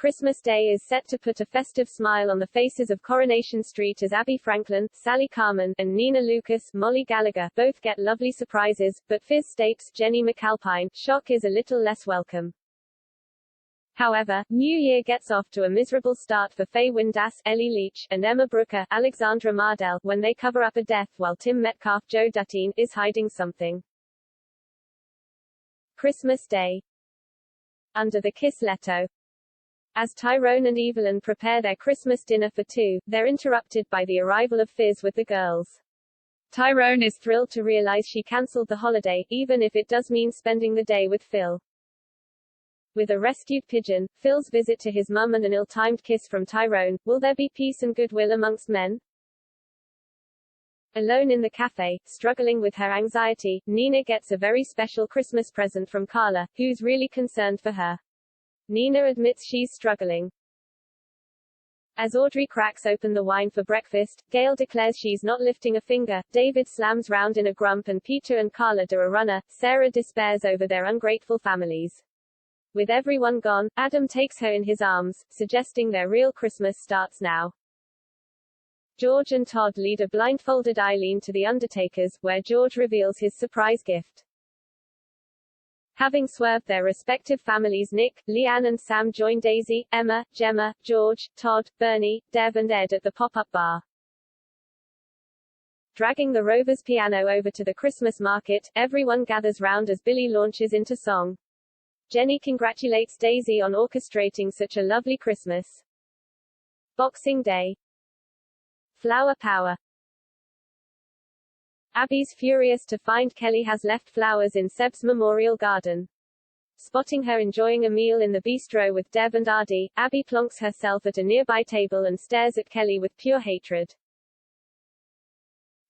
Christmas Day is set to put a festive smile on the faces of Coronation Street as Abby Franklin, Sally Carman, and Nina Lucas, Molly Gallagher, both get lovely surprises, but Fizz states, Jenny McAlpine, shock is a little less welcome. However, New Year gets off to a miserable start for Faye Windass, Ellie Leach, and Emma Brooker, Alexandra Mardell, when they cover up a death while Tim Metcalf, Joe Duttine, is hiding something. Christmas Day. Under the Kiss Leto. As Tyrone and Evelyn prepare their Christmas dinner for two, they're interrupted by the arrival of Fizz with the girls. Tyrone is thrilled to realize she cancelled the holiday, even if it does mean spending the day with Phil. With a rescued pigeon, Phil's visit to his mum and an ill-timed kiss from Tyrone, will there be peace and goodwill amongst men? Alone in the cafe, struggling with her anxiety, Nina gets a very special Christmas present from Carla, who's really concerned for her. Nina admits she's struggling. As Audrey cracks open the wine for breakfast, Gail declares she's not lifting a finger, David slams round in a grump and Peter and Carla do a runner, Sarah despairs over their ungrateful families. With everyone gone, Adam takes her in his arms, suggesting their real Christmas starts now. George and Todd lead a blindfolded Eileen to the Undertaker's, where George reveals his surprise gift. Having swerved their respective families, Nick, Leanne and Sam join Daisy, Emma, Gemma, George, Todd, Bernie, Dev and Ed at the pop-up bar. Dragging the Rovers piano over to the Christmas market, everyone gathers round as Billy launches into song. Jenny congratulates Daisy on orchestrating such a lovely Christmas. Boxing Day. Flower power. Abby's furious to find Kelly has left flowers in Seb's memorial garden. Spotting her enjoying a meal in the bistro with Deb and Ardy, Abby plonks herself at a nearby table and stares at Kelly with pure hatred.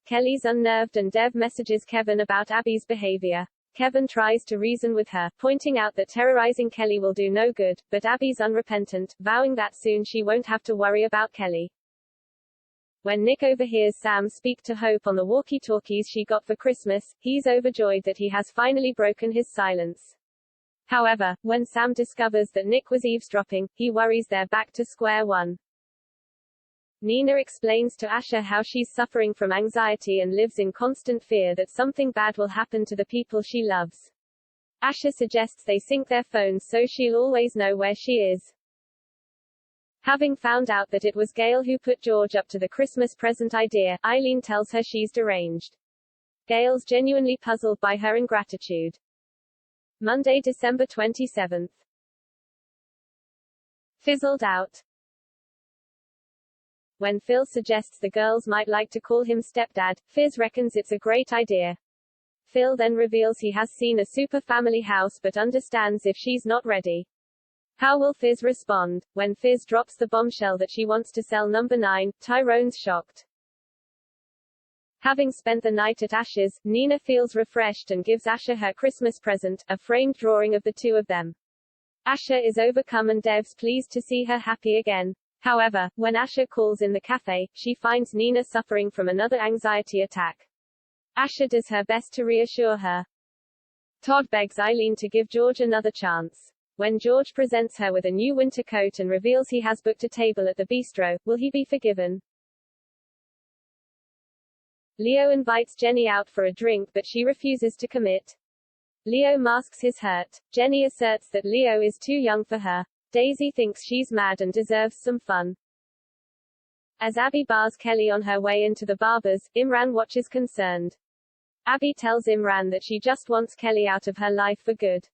Kelly's unnerved and Deb messages Kevin about Abby's behavior. Kevin tries to reason with her, pointing out that terrorizing Kelly will do no good, but Abby's unrepentant, vowing that soon she won't have to worry about Kelly. When Nick overhears Sam speak to Hope on the walkie-talkies she got for Christmas, he's overjoyed that he has finally broken his silence. However, when Sam discovers that Nick was eavesdropping, he worries they're back to square one. Nina explains to Asha how she's suffering from anxiety and lives in constant fear that something bad will happen to the people she loves. Asha suggests they sync their phones so she'll always know where she is. Having found out that it was Gail who put George up to the Christmas present idea, Eileen tells her she's deranged. Gail's genuinely puzzled by her ingratitude. Monday, December 27th. Fizzled out. When Phil suggests the girls might like to call him stepdad, Fizz reckons it's a great idea. Phil then reveals he has seen a super family house but understands if she's not ready. How will Fizz respond? When Fizz drops the bombshell that she wants to sell number 9, Tyrone's shocked. Having spent the night at Asha's, Nina feels refreshed and gives Asha her Christmas present, a framed drawing of the two of them. Asha is overcome and Dev's pleased to see her happy again. However, when Asha calls in the cafe, she finds Nina suffering from another anxiety attack. Asha does her best to reassure her. Todd begs Eileen to give George another chance. When George presents her with a new winter coat and reveals he has booked a table at the bistro, will he be forgiven? Leo invites Jenny out for a drink but she refuses to commit. Leo masks his hurt. Jenny asserts that Leo is too young for her. Daisy thinks she's mad and deserves some fun. As Abby bars Kelly on her way into the barber's, Imran watches concerned. Abby tells Imran that she just wants Kelly out of her life for good.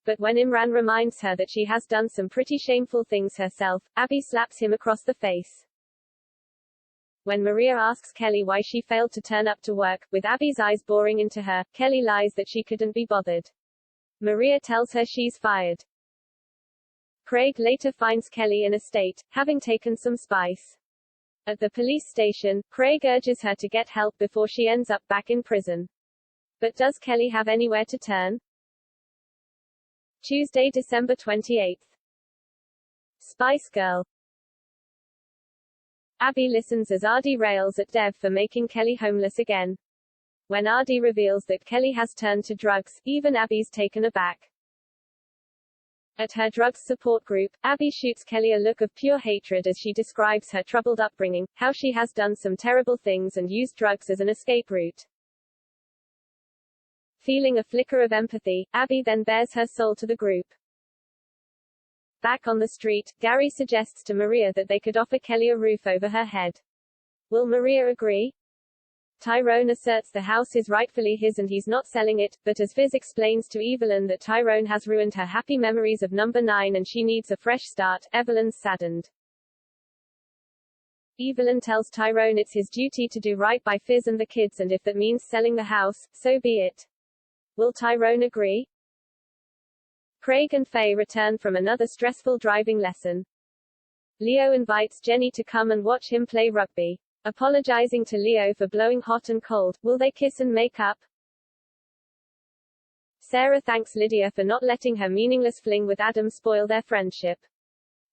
But when Imran reminds her that she has done some pretty shameful things herself, Abby slaps him across the face. When Maria asks Kelly why she failed to turn up to work, with Abby's eyes boring into her, Kelly lies that she couldn't be bothered. Maria tells her she's fired. Craig later finds Kelly in a state, having taken some spice. At the police station, Craig urges her to get help before she ends up back in prison. But does Kelly have anywhere to turn? Tuesday, December 28th. Spice Girl. Abby listens as Ardy rails at Dev for making Kelly homeless again. When Ardy reveals that Kelly has turned to drugs, even Abby's taken aback. At her drugs support group, Abby shoots Kelly a look of pure hatred as she describes her troubled upbringing, how she has done some terrible things and used drugs as an escape route. Feeling a flicker of empathy, Abby then bares her soul to the group. Back on the street, Gary suggests to Maria that they could offer Kelly a roof over her head. Will Maria agree? Tyrone asserts the house is rightfully his and he's not selling it, but as Fizz explains to Evelyn that Tyrone has ruined her happy memories of number 9 and she needs a fresh start, Evelyn's saddened. Evelyn tells Tyrone it's his duty to do right by Fizz and the kids and if that means selling the house, so be it. Will Tyrone agree? Craig and Faye return from another stressful driving lesson. Leo invites Jenny to come and watch him play rugby. Apologizing to Leo for blowing hot and cold, will they kiss and make up? Sarah thanks Lydia for not letting her meaningless fling with Adam spoil their friendship.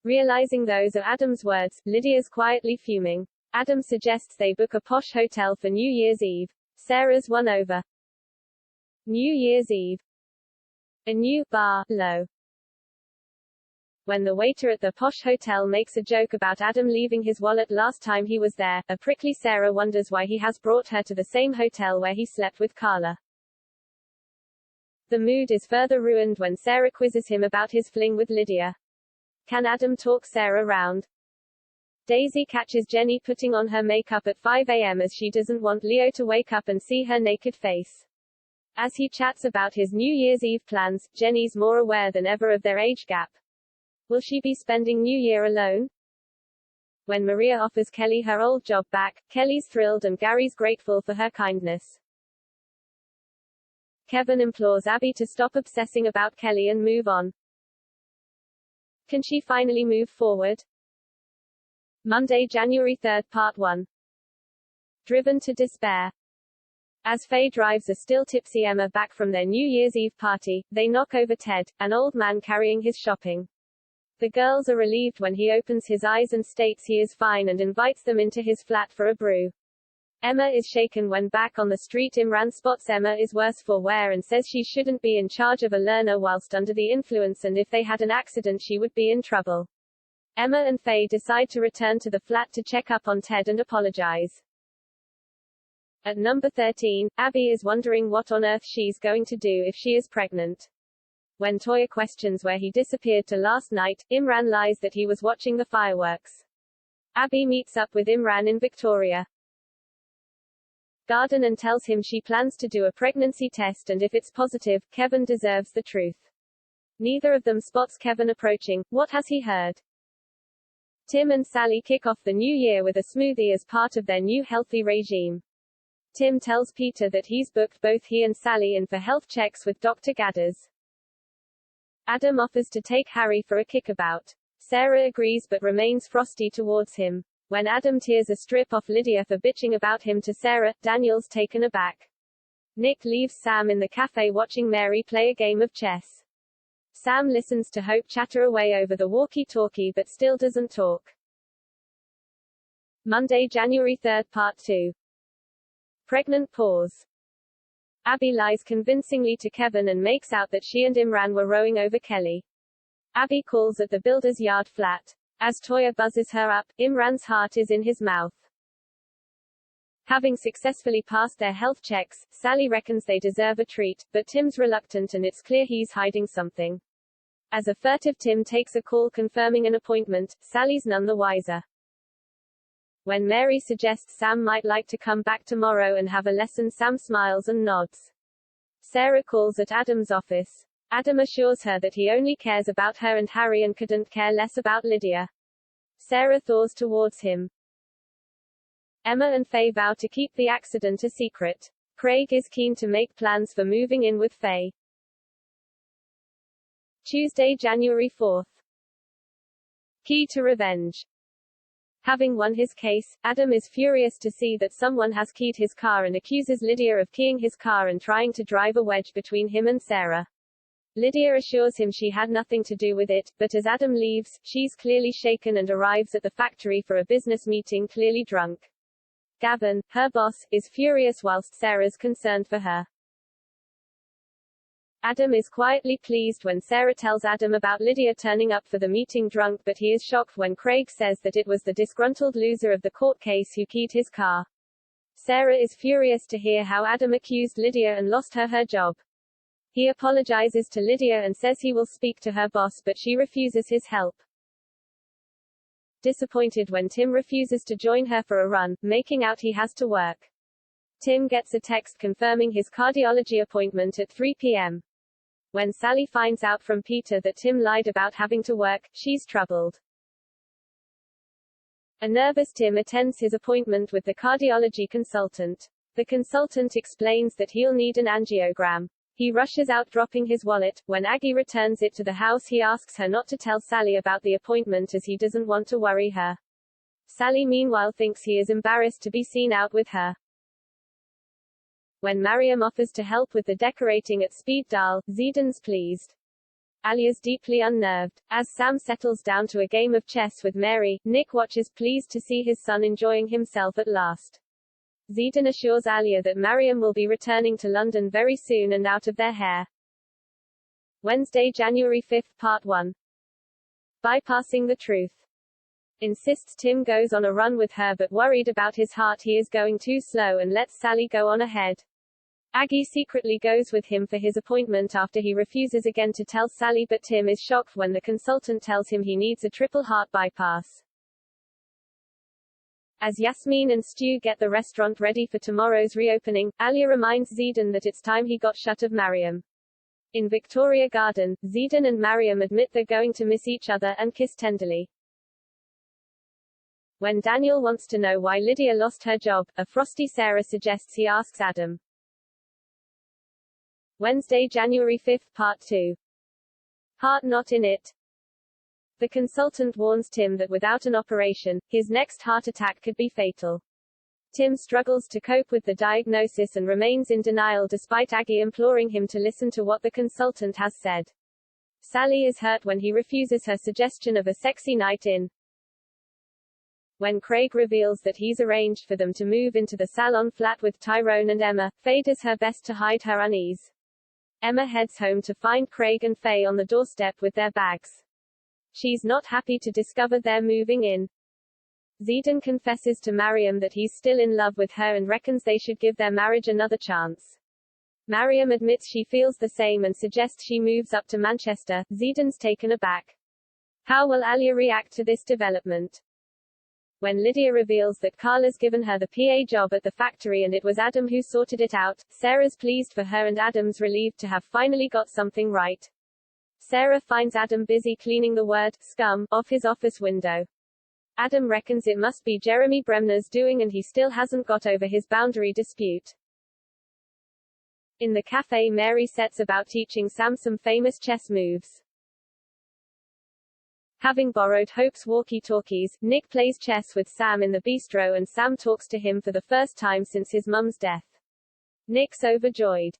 Realizing those are Adam's words, Lydia's quietly fuming. Adam suggests they book a posh hotel for New Year's Eve. Sarah's won over. New Year's Eve. A new bar, low. When the waiter at the posh hotel makes a joke about Adam leaving his wallet last time he was there, a prickly Sarah wonders why he has brought her to the same hotel where he slept with Carla. The mood is further ruined when Sarah quizzes him about his fling with Lydia. Can Adam talk Sarah round? Daisy catches Jenny putting on her makeup at 5 a.m. as she doesn't want Leo to wake up and see her naked face. As he chats about his New Year's Eve plans, Jenny's more aware than ever of their age gap. Will she be spending New Year alone? When Maria offers Kelly her old job back, Kelly's thrilled and Gary's grateful for her kindness. Kevin implores Abby to stop obsessing about Kelly and move on. Can she finally move forward? Monday, January 3, Part 1. Driven to despair. As Faye drives a still tipsy Emma back from their New Year's Eve party, they knock over Ted, an old man carrying his shopping. The girls are relieved when he opens his eyes and states he is fine and invites them into his flat for a brew. Emma is shaken when back on the street Imran spots Emma is worse for wear and says she shouldn't be in charge of a learner whilst under the influence and if they had an accident she would be in trouble. Emma and Faye decide to return to the flat to check up on Ted and apologize. At number 13, Abby is wondering what on earth she's going to do if she is pregnant. When Toya questions where he disappeared to last night, Imran lies that he was watching the fireworks. Abby meets up with Imran in Victoria Garden and tells him she plans to do a pregnancy test and if it's positive, Kevin deserves the truth. Neither of them spots Kevin approaching. What has he heard? Tim and Sally kick off the new year with a smoothie as part of their new healthy regime. Tim tells Peter that he's booked both he and Sally in for health checks with Dr. Gadders. Adam offers to take Harry for a kickabout. Sarah agrees but remains frosty towards him. When Adam tears a strip off Lydia for bitching about him to Sarah, Daniel's taken aback. Nick leaves Sam in the cafe watching Mary play a game of chess. Sam listens to Hope chatter away over the walkie-talkie but still doesn't talk. Monday, January 3, Part 2. Pregnant pause. Abby lies convincingly to Kevin and makes out that she and Imran were rowing over Kelly. Abby calls at the builder's yard flat. As Toya buzzes her up, Imran's heart is in his mouth. Having successfully passed their health checks, Sally reckons they deserve a treat, but Tim's reluctant and it's clear he's hiding something. As a furtive Tim takes a call confirming an appointment, Sally's none the wiser. When Mary suggests Sam might like to come back tomorrow and have a lesson, Sam smiles and nods. Sarah calls at Adam's office. Adam assures her that he only cares about her and Harry and couldn't care less about Lydia. Sarah thaws towards him. Emma and Faye vow to keep the accident a secret. Craig is keen to make plans for moving in with Faye. Tuesday, January 4. Key to revenge. Having won his case, Adam is furious to see that someone has keyed his car and accuses Lydia of keying his car and trying to drive a wedge between him and Sarah. Lydia assures him she had nothing to do with it, but as Adam leaves, she's clearly shaken and arrives at the factory for a business meeting clearly drunk. Gavin, her boss, is furious whilst Sarah's concerned for her. Adam is quietly pleased when Sarah tells Adam about Lydia turning up for the meeting drunk, but he is shocked when Craig says that it was the disgruntled loser of the court case who keyed his car. Sarah is furious to hear how Adam accused Lydia and lost her job. He apologizes to Lydia and says he will speak to her boss, but she refuses his help. Disappointed when Tim refuses to join her for a run, making out he has to work. Tim gets a text confirming his cardiology appointment at 3 p.m. When Sally finds out from Peter that Tim lied about having to work, she's troubled. A nervous Tim attends his appointment with the cardiology consultant. The consultant explains that he'll need an angiogram. He rushes out dropping his wallet. When Aggie returns it to the house, he asks her not to tell Sally about the appointment as he doesn't want to worry her. Sally meanwhile thinks he is embarrassed to be seen out with her. When Mariam offers to help with the decorating at Speed Dial, Zidane pleased. Alia's deeply unnerved. As Sam settles down to a game of chess with Mary, Nick watches pleased to see his son enjoying himself at last. Zidane assures Alia that Mariam will be returning to London very soon and out of their hair. Wednesday, January 5, Part 1. Bypassing the truth. Insists Tim goes on a run with her, but worried about his heart he is going too slow and lets Sally go on ahead. Aggie secretly goes with him for his appointment after he refuses again to tell Sally, but Tim is shocked when the consultant tells him he needs a triple heart bypass. As Yasmin and Stu get the restaurant ready for tomorrow's reopening, Alia reminds Zidane that it's time he got shut of Mariam. In Victoria Garden, Zidane and Mariam admit they're going to miss each other, and kiss tenderly. When Daniel wants to know why Lydia lost her job, a frosty Sarah suggests he asks Adam. Wednesday, January 5, Part 2. Heart not in it. The consultant warns Tim that without an operation, his next heart attack could be fatal. Tim struggles to cope with the diagnosis and remains in denial despite Aggie imploring him to listen to what the consultant has said. Sally is hurt when he refuses her suggestion of a sexy night in. When Craig reveals that he's arranged for them to move into the salon flat with Tyrone and Emma, Faye does her best to hide her unease. Emma heads home to find Craig and Faye on the doorstep with their bags. She's not happy to discover they're moving in. Zidane confesses to Mariam that he's still in love with her and reckons they should give their marriage another chance. Mariam admits she feels the same and suggests she moves up to Manchester. Zidane's taken aback. How will Alia react to this development? When Lydia reveals that Carla's given her the PA job at the factory and it was Adam who sorted it out, Sarah's pleased for her and Adam's relieved to have finally got something right. Sarah finds Adam busy cleaning the word scum off his office window. Adam reckons it must be Jeremy Bremner's doing and he still hasn't got over his boundary dispute. In the cafe, Mary sets about teaching Sam some famous chess moves. Having borrowed Hope's walkie-talkies, Nick plays chess with Sam in the bistro and Sam talks to him for the first time since his mum's death. Nick's overjoyed.